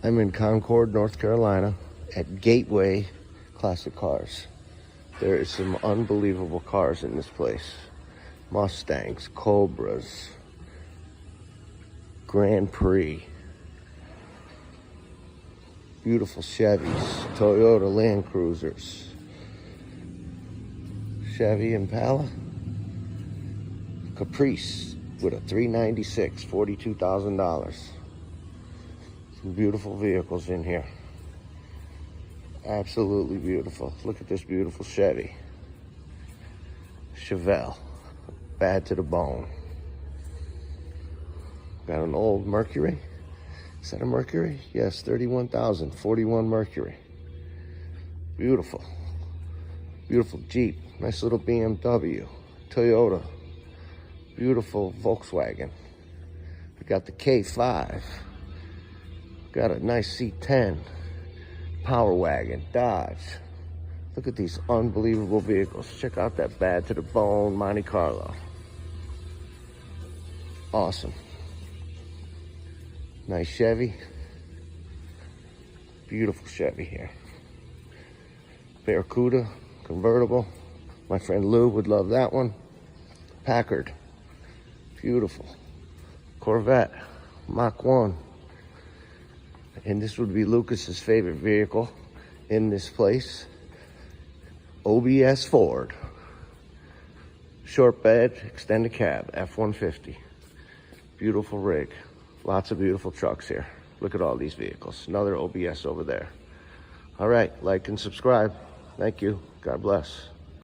I'm in Concord, North Carolina at Gateway Classic Cars. There is some unbelievable cars in this place. Mustangs, Cobras, Grand Prix, beautiful Chevys, Toyota Land Cruisers, Chevy Impala, Caprice with a 396, $42,000. Some beautiful vehicles in here. Absolutely beautiful. Look at this beautiful Chevy. Chevelle, bad to the bone. Got an old Mercury. Is that a Mercury? Yes, 31,000, 41 Mercury. Beautiful. Beautiful Jeep. Nice little BMW. Toyota. Beautiful Volkswagen. We got the K5. Got a nice C10. Power Wagon. Dodge. Look at these unbelievable vehicles. Check out that bad to the bone Monte Carlo. Awesome. Nice Chevy. Beautiful Chevy here. Barracuda, convertible. My friend Lou would love that one. Packard. Beautiful. Corvette. Mach 1. And this would be Lucas's favorite vehicle in this place. OBS Ford. Short bed, extended cab, F-150. Beautiful rig. Lots of beautiful trucks here. Look at all these vehicles. Another OBS over there. All right, like and subscribe. Thank you. God bless.